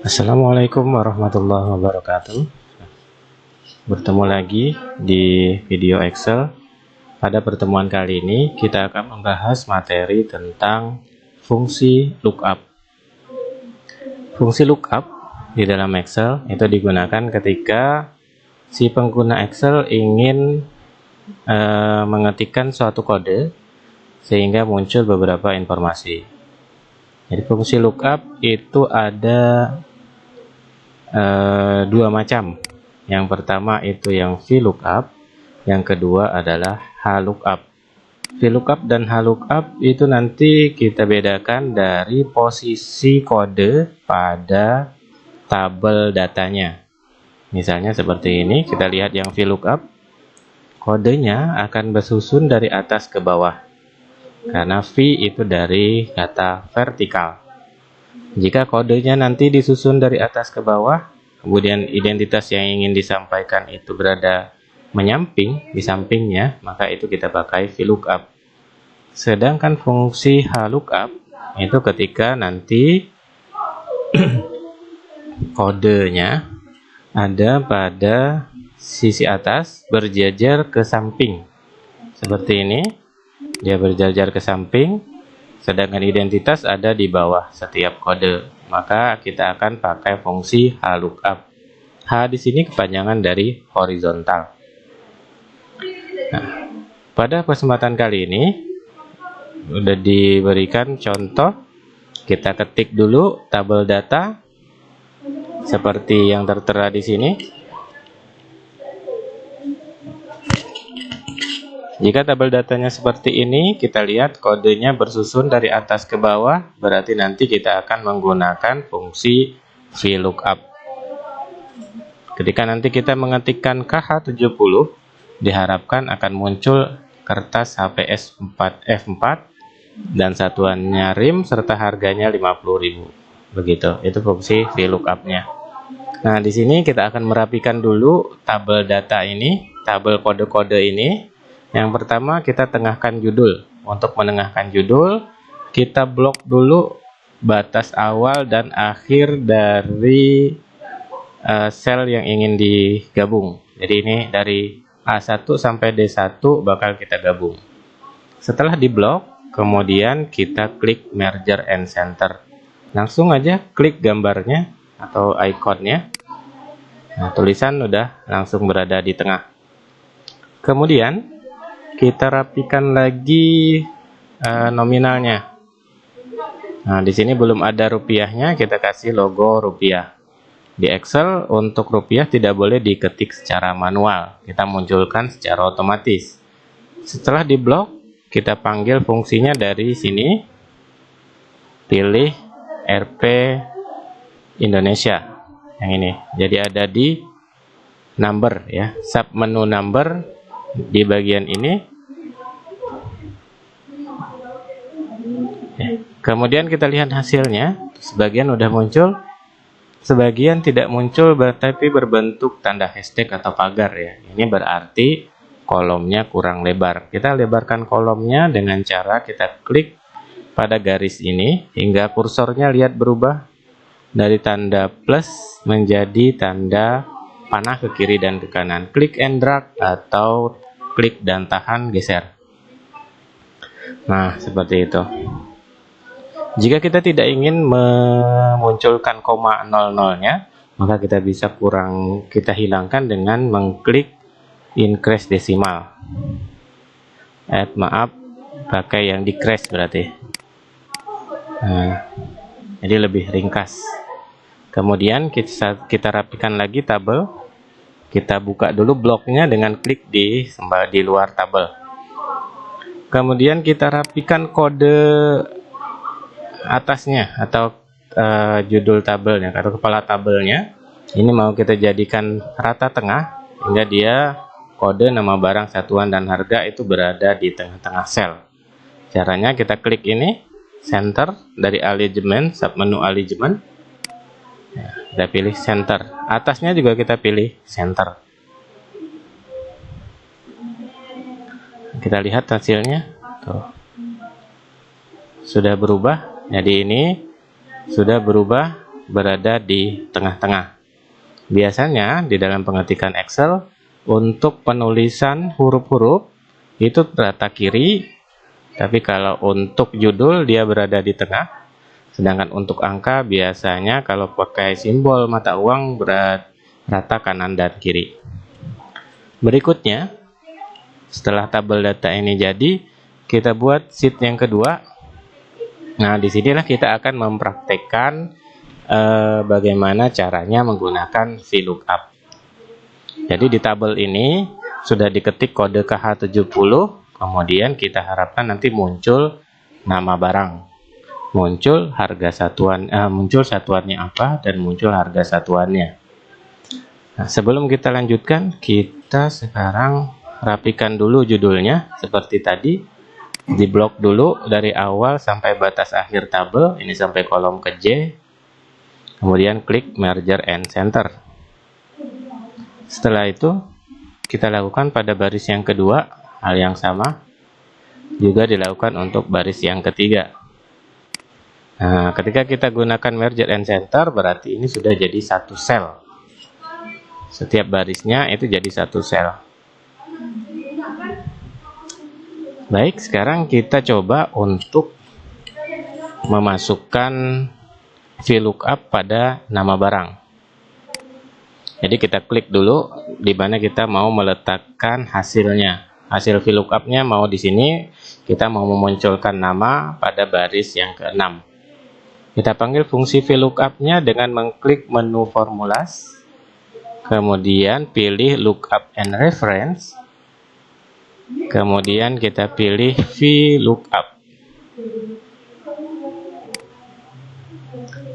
Assalamualaikum warahmatullahi wabarakatuh. Bertemu lagi di video Excel. Pada pertemuan kali ini kita akan membahas materi tentang fungsi lookup. Fungsi lookup di dalam Excel itu digunakan ketika si pengguna Excel ingin mengetikkan suatu kode sehingga muncul beberapa informasi. Jadi fungsi lookup itu ada dua macam. Yang pertama itu yang VLOOKUP, yang kedua adalah HLOOKUP. VLOOKUP dan HLOOKUP itu nanti kita bedakan dari posisi kode pada tabel datanya. Misalnya seperti ini, kita lihat yang VLOOKUP, kodenya akan bersusun dari atas ke bawah, karena V itu dari kata vertikal. Jika kodenya nanti disusun dari atas ke bawah, kemudian identitas yang ingin disampaikan itu berada menyamping di sampingnya, maka itu kita pakai VLOOKUP. Sedangkan fungsi HLOOKUP itu ketika nanti kodenya ada pada sisi atas berjajar ke samping. Seperti ini, dia berjajar ke samping, sedangkan identitas ada di bawah setiap kode, maka kita akan pakai fungsi HLOOKUP. H di sini kepanjangan dari horizontal. Nah, pada kesempatan kali ini sudah diberikan contoh. Kita ketik dulu tabel data seperti yang tertera di sini. Jika tabel datanya seperti ini, kita lihat kodenya bersusun dari atas ke bawah, berarti nanti kita akan menggunakan fungsi VLOOKUP. Ketika nanti kita mengetikkan KH70, diharapkan akan muncul kertas HPS F4 dan satuannya RIM serta harganya 50.000. Begitu, itu fungsi VLOOKUP-nya. Nah, di sini kita akan merapikan dulu tabel data ini, tabel kode-kode ini. Yang pertama kita tengahkan judul. Untuk menengahkan judul, kita blok dulu batas awal dan akhir dari sel yang ingin digabung. Jadi ini dari A1 sampai D1 bakal kita gabung. Setelah diblok, kemudian kita klik Merger and Center. Langsung aja klik gambarnya atau ikonnya. Nah, tulisan udah langsung berada di tengah. Kemudian kita rapikan lagi nominalnya. Nah, di sini belum ada rupiahnya, kita kasih logo rupiah. Di Excel untuk rupiah tidak boleh diketik secara manual, kita munculkan secara otomatis. Setelah diblok, kita panggil fungsinya dari sini, pilih RP Indonesia yang ini. Jadi ada di number ya, sub menu number. Di bagian ini, kemudian kita lihat hasilnya. Sebagian udah muncul, sebagian tidak muncul, tapi berbentuk tanda hashtag atau pagar ya. Ini berarti kolomnya kurang lebar. Kita lebarkan kolomnya dengan cara kita klik pada garis ini hingga kursornya lihat berubah dari tanda plus menjadi tanda panah ke kiri dan ke kanan. Klik and drag atau klik dan tahan geser. Nah, seperti itu. Jika kita tidak ingin memunculkan koma 00-nya, maka kita bisa kita hilangkan dengan mengklik increase desimal. Maaf, pakai yang decrease berarti. Nah, jadi lebih ringkas. Kemudian kita rapikan lagi tabel. Kita buka dulu bloknya dengan klik di luar tabel. Kemudian kita rapikan kode atasnya atau judul tabelnya atau kepala tabelnya. Ini mau kita jadikan rata tengah hingga dia kode nama barang, satuan, dan harga itu berada di tengah-tengah sel. Caranya kita klik ini, center dari alignment, submenu alignment. Ya, kita pilih center. Atasnya juga kita pilih center. Kita lihat hasilnya. Tuh. Sudah berubah. Jadi ini sudah berubah berada di tengah-tengah. Biasanya di dalam pengetikan Excel, untuk penulisan huruf-huruf itu rata kiri, tapi kalau untuk judul dia berada di tengah. Sedangkan untuk angka biasanya kalau pakai simbol mata uang rata kanan dan kiri. Berikutnya, setelah tabel data ini jadi, kita buat sheet yang kedua. Nah, disinilah kita akan mempraktekkan bagaimana caranya menggunakan VLOOKUP. Jadi di tabel ini sudah diketik kode KH70, kemudian kita harapkan nanti muncul nama barang, muncul harga satuan, muncul satuannya apa, dan muncul harga satuannya. Nah, sebelum kita lanjutkan, kita sekarang rapikan dulu judulnya seperti tadi. Di blok dulu dari awal sampai batas akhir tabel, ini sampai kolom ke J. Kemudian klik merger and center. Setelah itu kita lakukan pada baris yang kedua, hal yang sama juga dilakukan untuk baris yang ketiga. Nah, ketika kita gunakan merger and center, berarti ini sudah jadi satu sel. Setiap barisnya itu jadi satu sel. Baik, sekarang kita coba untuk memasukkan VLOOKUP pada nama barang. Jadi kita klik dulu di mana kita mau meletakkan hasilnya. Hasil VLOOKUP-nya mau di sini, kita mau memunculkan nama pada baris yang ke-6. Kita panggil fungsi VLOOKUP-nya dengan mengklik menu formulas, kemudian pilih lookup and reference, kemudian kita pilih VLOOKUP.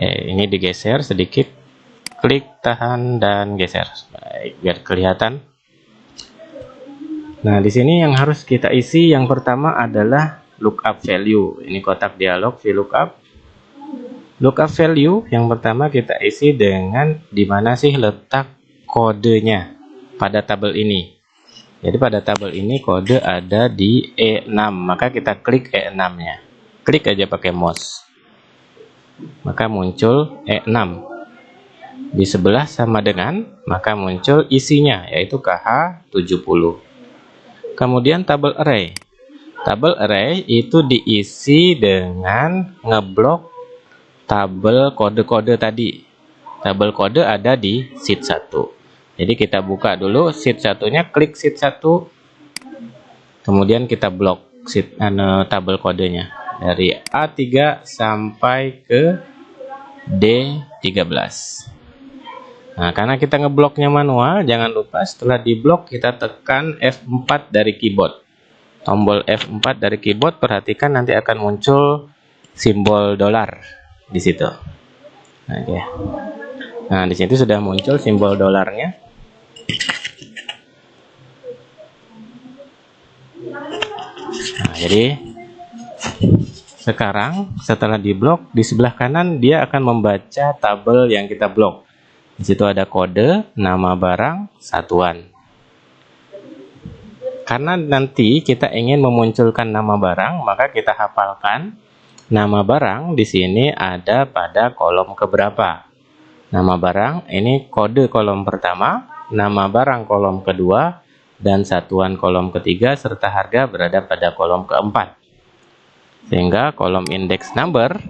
Ini digeser sedikit. Klik, tahan, dan geser. Baik, biar kelihatan. Nah, di sini yang harus kita isi yang pertama adalah lookup value. Ini kotak dialog VLOOKUP. Lookup value yang pertama kita isi dengan di mana sih letak kodenya pada tabel ini. Jadi pada tabel ini kode ada di E6, maka kita klik E6-nya. Klik aja pakai mouse. Maka muncul E6. Di sebelah sama dengan, maka muncul isinya, yaitu KH70. Kemudian tabel array. Tabel array itu diisi dengan ngeblok tabel kode-kode tadi. Tabel kode ada di sheet 1. Jadi kita buka dulu sheet 1-nya, klik sheet 1. Kemudian kita blok sheet, tabel kodenya. Dari A3 sampai ke D13. Nah, karena kita ngebloknya manual, jangan lupa setelah diblok kita tekan F4 dari keyboard. Tombol F4 dari keyboard, perhatikan nanti akan muncul simbol dolar di situ. Oke. Nah, di sini sudah muncul simbol dolarnya. Nah, jadi sekarang setelah diblok, di sebelah kanan dia akan membaca tabel yang kita blok. Di situ ada kode, nama barang, satuan. Karena nanti kita ingin memunculkan nama barang, maka kita hafalkan nama barang di sini ada pada kolom keberapa. Nama barang ini kode kolom pertama, nama barang kolom kedua, dan satuan kolom ketiga serta harga berada pada kolom keempat. Sehingga kolom index number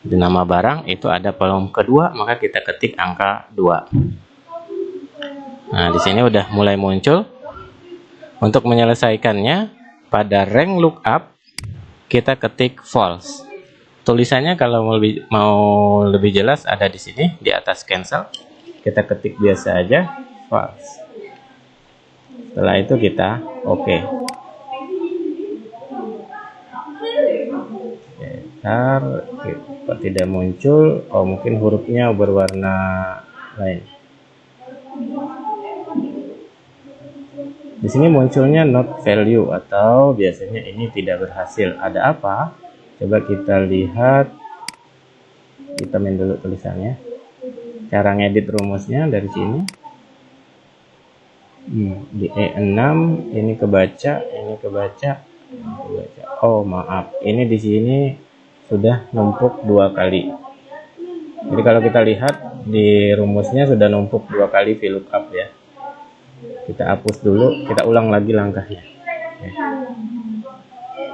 di nama barang itu ada kolom kedua, maka kita ketik angka 2. Nah, di sini udah mulai muncul. Untuk menyelesaikannya, pada rank lookup kita ketik false. Tulisannya kalau mau lebih jelas ada di sini di atas cancel. Kita ketik biasa aja false. Setelah itu kita oke. Ntar tidak muncul, oh mungkin hurufnya berwarna lain. Di sini munculnya not value atau biasanya ini tidak berhasil. Ada apa? Coba kita lihat. Kita main dulu tulisannya. Cara ngedit rumusnya dari sini. Di E6 ini kebaca, ini kebaca. Oh maaf, ini di sini sudah numpuk 2 kali. Jadi kalau kita lihat di rumusnya sudah numpuk 2 kali VLOOKUP ya. Kita hapus dulu, kita ulang lagi langkahnya. Oke.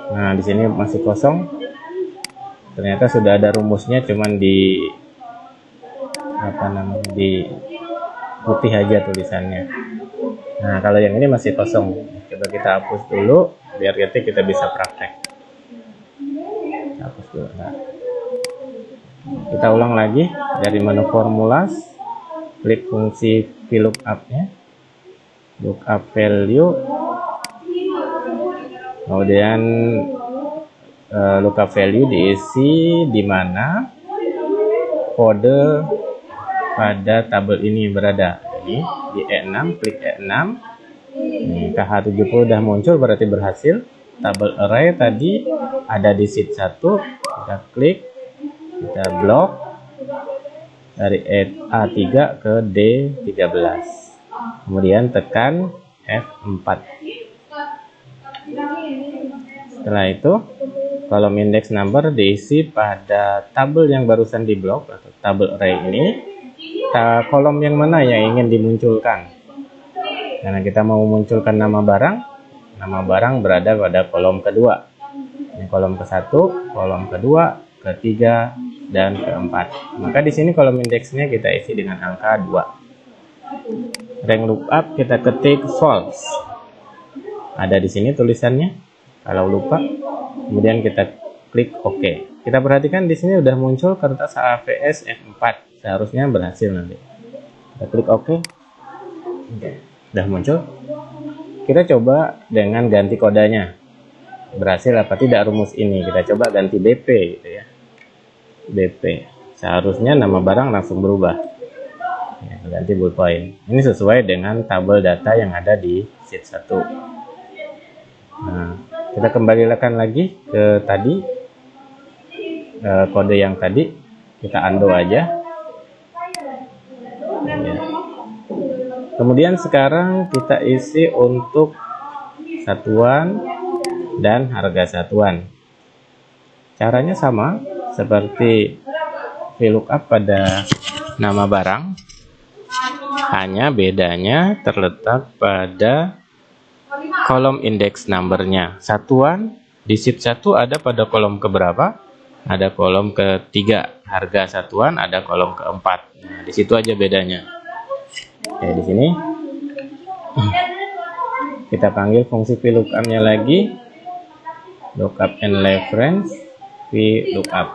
Nah, di sini masih kosong. Ternyata sudah ada rumusnya, cuman di di putih aja tulisannya. Nah, kalau yang ini masih kosong. Coba kita hapus dulu biar kita bisa praktek. Hapus dulu. Nah. Kita ulang lagi dari menu formulas, klik fungsi VLOOKUP-nya, lookup value, kemudian lookup value diisi di mana kode pada tabel ini berada. Ini di E6, klik E6. Nih, KH70 udah muncul, berarti berhasil. Tabel array tadi ada di sheet 1, kita klik, kita blok dari A3 ke D13, kemudian tekan F4. Setelah itu kolom index number diisi pada tabel yang barusan diblok atau tabel array ini. Kolom yang mana yang ingin dimunculkan? Karena kita mau munculkan nama barang berada pada kolom kedua. Ini kolom ke-1, kolom kedua, ketiga, dan keempat. Maka di sini kolom indeksnya kita isi dengan angka 2. Rank lookup kita ketik false. Ada di sini tulisannya. Kalau lupa, kemudian kita klik OK. Kita perhatikan di sini udah muncul kertas AVS F4. Seharusnya berhasil nanti. Kita klik OK. Oke, udah muncul. Kita coba dengan ganti kodenya. Berhasil apa tidak rumus ini? Kita coba ganti BP gitu ya. BP. Seharusnya nama barang langsung berubah. Ya, ganti ballpoint. Ini sesuai dengan tabel data yang ada di sheet 1. Nah, kita kembalikan lagi ke tadi. Kode yang tadi kita undo aja. Ya. Kemudian sekarang kita isi untuk satuan dan harga satuan. Caranya sama seperti VLOOKUP pada nama barang, hanya bedanya terletak pada kolom index numbernya. Satuan di sheet 1 ada pada kolom keberapa? Ada kolom ketiga. Harga satuan ada kolom keempat. Nah, di situ aja bedanya. Oke, di sini kita panggil fungsi VLOOKUP-nya lagi, lookup and reference VLOOKUP.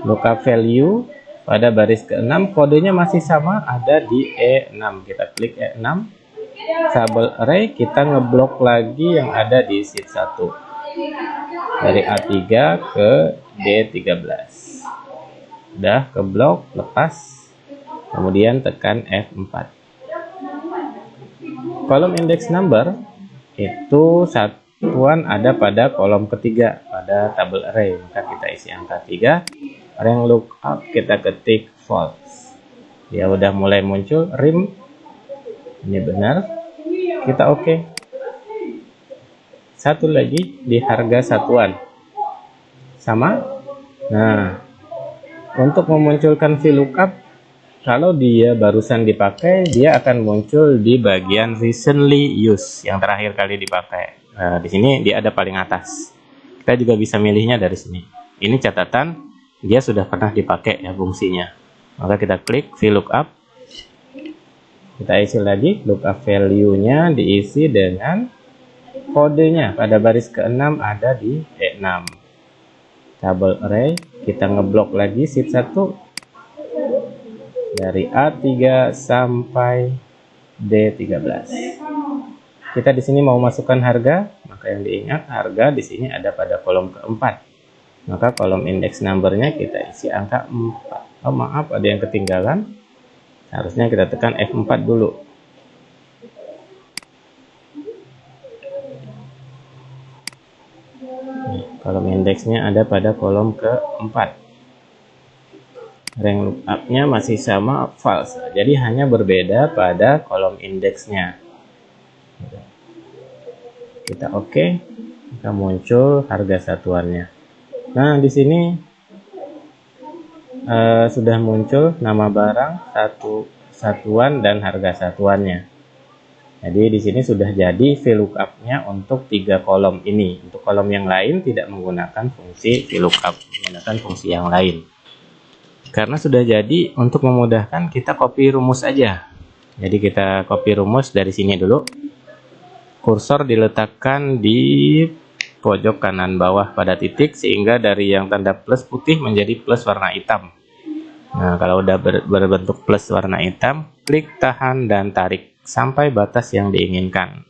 Lookup value pada baris ke-6, kodenya masih sama, ada di E6. Kita klik E6. Tabel array kita ngeblok lagi yang ada di sheet 1. Dari A3 ke D13. Udah keblok, lepas. Kemudian tekan F4. Kolom index number itu satuan ada pada kolom ketiga pada tabel array. Maka kita isi angka 3. Rank lookup kita ketik false. Ya udah mulai muncul rim. Ini benar. Kita OK. Satu lagi di harga satuan. Sama. Nah, untuk memunculkan VLOOKUP, kalau dia barusan dipakai, dia akan muncul di bagian recently used, yang terakhir kali dipakai. Nah, di sini dia ada paling atas. Kita juga bisa milihnya dari sini. Ini catatan dia sudah pernah dipakai ya fungsinya. Maka kita klik VLOOKUP. Kita isi lagi lookup value-nya diisi dengan kodenya. Pada baris ke-6 ada di E6. Tabel array kita ngeblok lagi sheet 1. Dari A3 sampai D13. Kita di sini mau masukkan harga, maka yang diingat harga di sini ada pada kolom keempat. Maka kolom index numbernya kita isi angka 4. Oh maaf, ada yang ketinggalan. Harusnya kita tekan F4 dulu. Nih, kolom indeksnya ada pada kolom keempat. Rank lookup-nya masih sama false, jadi hanya berbeda pada kolom indeksnya. Kita OK, kita muncul harga satuannya. Nah, di sini sudah muncul nama barang, satuan dan harga satuannya. Jadi di sini sudah jadi VLOOKUP-nya untuk 3 kolom ini. Untuk kolom yang lain tidak menggunakan fungsi VLOOKUP, menggunakan fungsi yang lain. Karena sudah jadi, untuk memudahkan kita copy rumus aja. Jadi kita copy rumus dari sini dulu. Kursor diletakkan di pojok kanan bawah pada titik, sehingga dari yang tanda plus putih menjadi plus warna hitam. Nah, kalau udah berbentuk plus warna hitam, klik tahan dan tarik sampai batas yang diinginkan.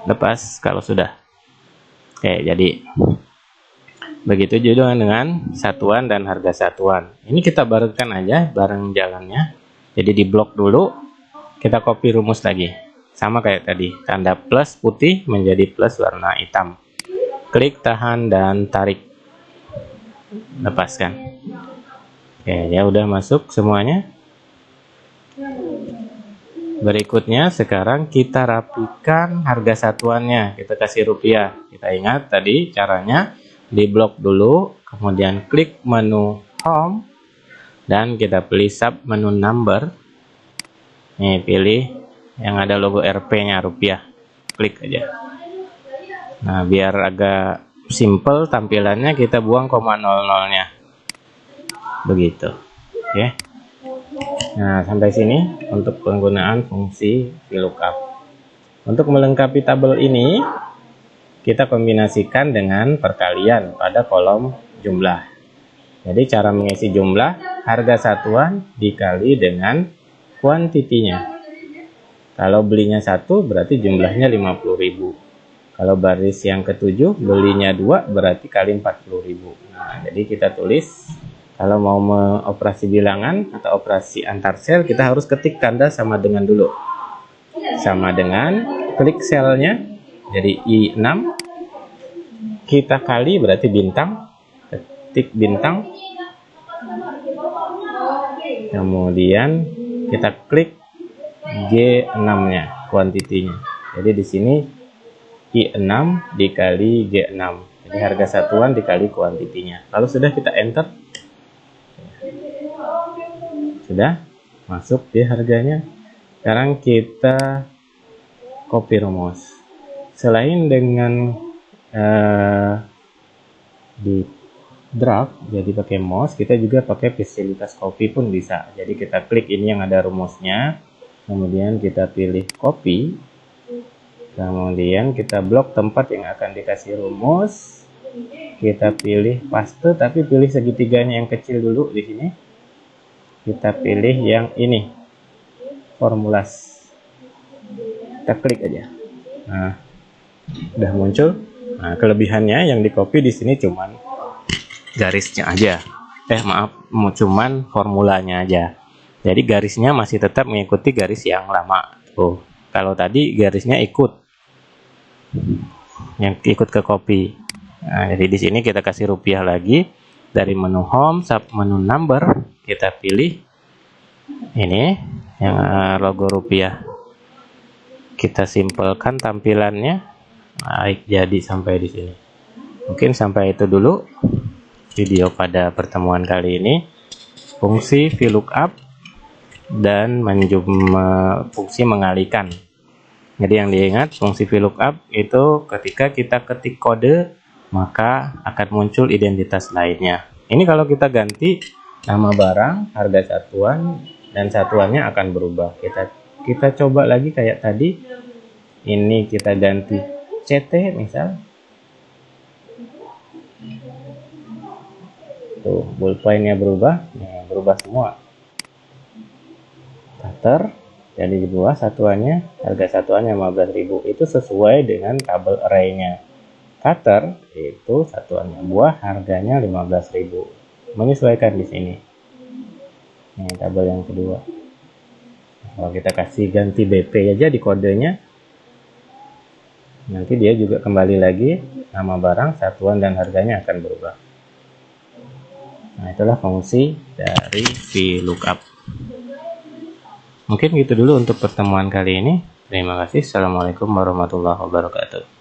Lepas kalau sudah. Oke, jadi begitu juga dengan satuan dan harga satuan. Ini kita barengkan aja bareng jalannya. Jadi di blok dulu, kita copy rumus lagi. Sama kayak tadi, tanda plus putih menjadi plus warna hitam. Klik tahan dan tarik. Lepaskan. Oke, ya udah masuk semuanya. Berikutnya sekarang kita rapikan harga satuannya, kita kasih rupiah. Kita ingat tadi caranya, di blok dulu, kemudian klik menu home, dan kita pilih sub menu number. Nih, pilih yang ada logo RP-nya rupiah, klik aja. Nah, biar agak simple tampilannya, kita buang koma 00-nya. Begitu, oke. Nah, sampai sini untuk penggunaan fungsi VLOOKUP. Untuk melengkapi tabel ini, kita kombinasikan dengan perkalian pada kolom jumlah. Jadi cara mengisi jumlah, harga satuan dikali dengan kuantitinya. Kalau belinya 1 berarti jumlahnya 50.000. Kalau baris yang ke-7 belinya 2 berarti kali 40.000. Nah, jadi kita tulis, kalau mau mengoperasi bilangan atau operasi antar sel, kita harus ketik tanda sama dengan dulu. Sama dengan, klik selnya, jadi I6. Kita kali berarti bintang, ketik bintang. Kemudian kita klik G6-nya, kuantitinya. Jadi di sini I6 dikali G6. Jadi harga satuan dikali kuantitinya. Lalu sudah kita enter. Sudah masuk di harganya. Sekarang kita copy rumus. Selain dengan di drag jadi pakai mouse, kita juga pakai fasilitas copy pun bisa. Jadi kita klik ini yang ada rumusnya, kemudian kita pilih copy, kemudian kita blok tempat yang akan dikasih rumus, kita pilih paste, tapi pilih segitiganya yang kecil dulu di sini. Kita pilih yang ini, formulas. Kita klik aja. Nah, udah muncul. Nah, kelebihannya yang di copy di sini cuman garisnya aja. Cuman formulanya aja. Jadi garisnya masih tetap mengikuti garis yang lama. Kalau tadi garisnya ikut ke copy. Nah, jadi di sini kita kasih rupiah lagi. Dari menu home, sub menu number, kita pilih ini yang logo rupiah. Kita simpelkan tampilannya. Baik, jadi sampai di sini. Mungkin sampai itu dulu video pada pertemuan kali ini. Fungsi VLOOKUP dan fungsi mengalihkan. Jadi yang diingat, fungsi VLOOKUP itu ketika kita ketik kode, maka akan muncul identitas lainnya. Ini kalau kita ganti nama barang, harga satuan, dan satuannya akan berubah. Kita coba lagi kayak tadi. Ini kita ganti CT misal. Tuh, bullpointnya berubah. Nah, berubah semua. Cutter, jadi di bawah satuannya, harga satuannya 15.000. Itu sesuai dengan tabel array-nya. Cutter itu satuannya buah, harganya 15.000. Menyesuaikan di sini. Ini tabel yang kedua. Kalau kita kasih ganti BP aja di kodenya, nanti dia juga kembali lagi, nama barang, satuan, dan harganya akan berubah. Nah, itulah fungsi dari VLOOKUP. Mungkin gitu dulu untuk pertemuan kali ini. Terima kasih. Assalamualaikum warahmatullahi wabarakatuh.